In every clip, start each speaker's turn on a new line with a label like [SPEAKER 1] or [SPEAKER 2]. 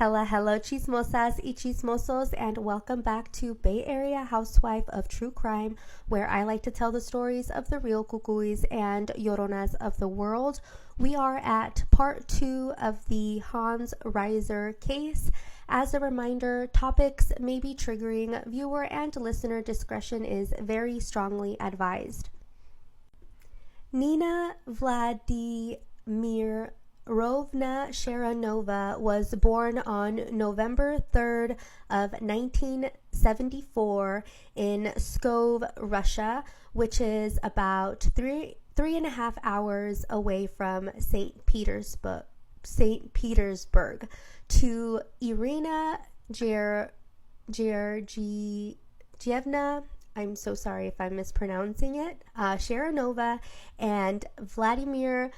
[SPEAKER 1] Hello, chismosas y chismosos, and welcome back to Bay Area Housewife of True Crime, where I like to tell the stories of the real cucuys and lloronas of the world. We are at part 2 of the Hans Reiser case. As a reminder, topics may be triggering. Viewer and listener discretion is very strongly advised. Nina Vladimirovna Sharonova was born on November 3rd of 1974 in Pskov, Russia, which is about three and a half hours away from St. Petersburg, to Irina Georgievna, I'm so sorry if I'm mispronouncing it, Sharonova, and Vladimir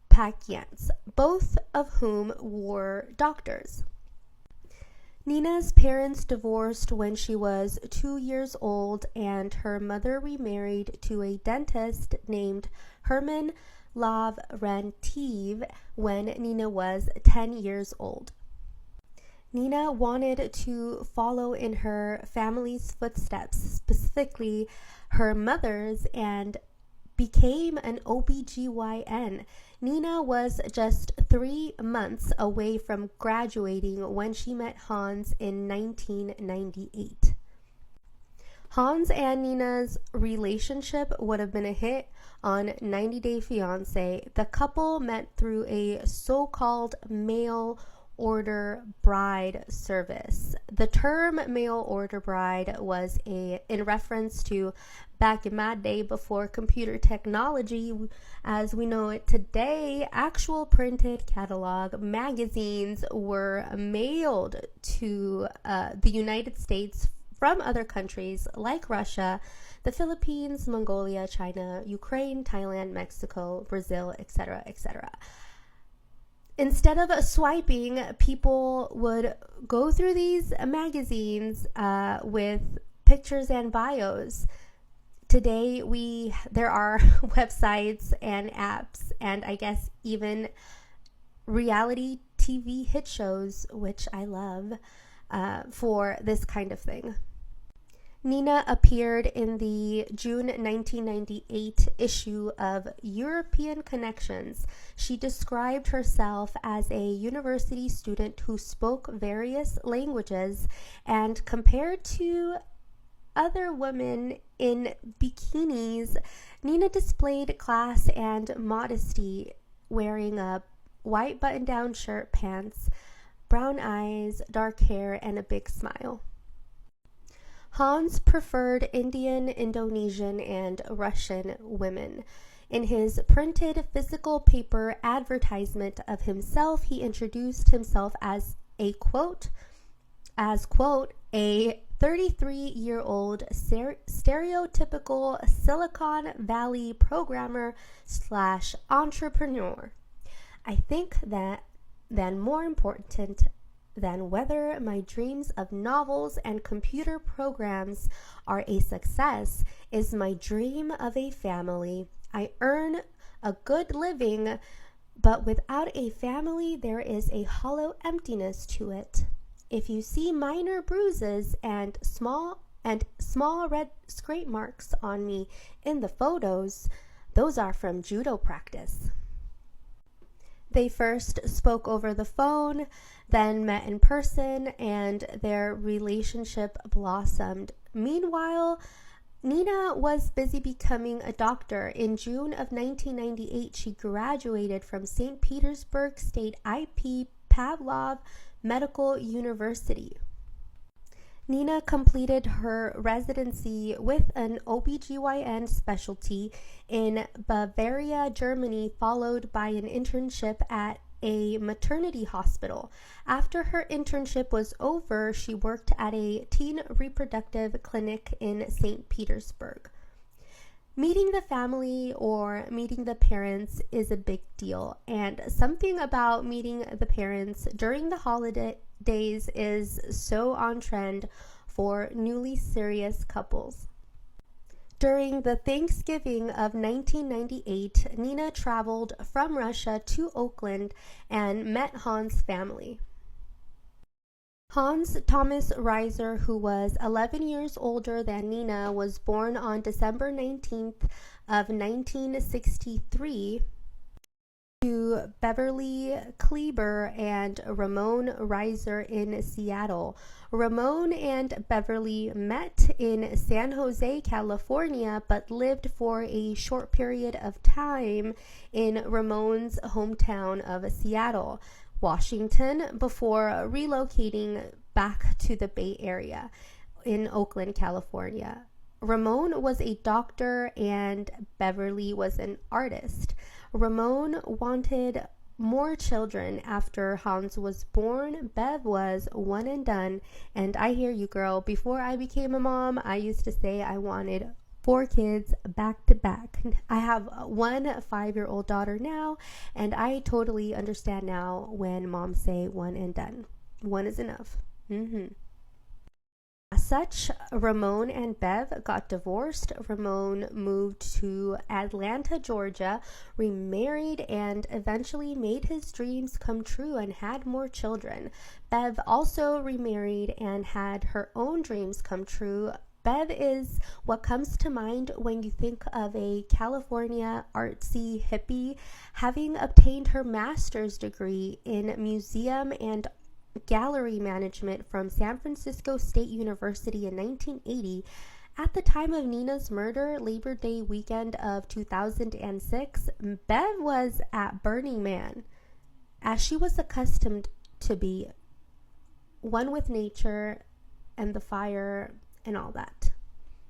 [SPEAKER 1] Pakians, both of whom were doctors. Nina's parents divorced when she was 2 years old, and her mother remarried to a dentist named Herman Lavrentiev when Nina was 10 years old. Nina wanted to follow in her family's footsteps, specifically her mother's, and became an OBGYN. Nina was just 3 months away from graduating when she met Hans in 1998. Hans and Nina's relationship would have been a hit on 90 Day Fiancé. The couple met through a so-called mail order bride service. The term mail order bride was in reference to back in my day before computer technology as we know it today. Actual printed catalog magazines were mailed to the United States from other countries like Russia, the Philippines, Mongolia, China, Ukraine, Thailand, Mexico, Brazil, etc., etc. Instead of swiping, people would go through these magazines with pictures and bios. Today, there are websites and apps, and I guess even reality TV hit shows, which I love, for this kind of thing. Nina appeared in the June 1998 issue of European Connections. She described herself as a university student who spoke various languages, and compared to other women in bikinis, Nina displayed class and modesty, wearing a white button-down shirt, pants, brown eyes, dark hair, and a big smile. Hans preferred Indian, Indonesian, and Russian women. In his printed physical paper advertisement of himself, he introduced himself as a 33-year-old stereotypical Silicon Valley programmer / entrepreneur. I think that then more important than whether my dreams of novels and computer programs are a success is my dream of a family. I earn a good living, but without a family, there is a hollow emptiness to it. If you see minor bruises and small red scrape marks on me in the photos, those are from judo practice. They first spoke over the phone, then met in person, and their relationship blossomed. Meanwhile, Nina was busy becoming a doctor. In June of 1998, she graduated from St. Petersburg State IP Pavlov Medical University. Nina completed her residency with an OBGYN specialty in Bavaria, Germany, followed by an internship at a maternity hospital. After her internship was over, she worked at a teen reproductive clinic in St. Petersburg. Meeting the family or meeting the parents is a big deal, and something about meeting the parents during the holidays is so on trend for newly serious couples. During the Thanksgiving of 1998, Nina traveled from Russia to Oakland and met Hans' family. Hans Thomas Reiser, who was 11 years older than Nina, was born on December 19th of 1963 to Beverly Kleber and Ramon Reiser in Seattle. Ramon and Beverly met in San Jose, California, but lived for a short period of time in Ramon's hometown of Seattle, Washington, before relocating back to the Bay Area in Oakland, California. Ramon was a doctor and Beverly was an artist. Ramon wanted more children after Hans was born. Bev was one and done, and I hear you, girl. Before I became a mom, I used to say I wanted 4 kids back to back. I have one 5-year-old daughter now, and I totally understand now when moms say one and done. One is enough. As such, Ramon and Bev got divorced. Ramon moved to Atlanta, Georgia, remarried, and eventually made his dreams come true and had more children. Bev also remarried and had her own dreams come true. Bev is what comes to mind when you think of a California artsy hippie, having obtained her master's degree in museum and gallery management from San Francisco State University in 1980. At the time of Nina's murder, Labor Day weekend of 2006, Bev was at Burning Man, as she was accustomed to be, one with nature and the fire and all that.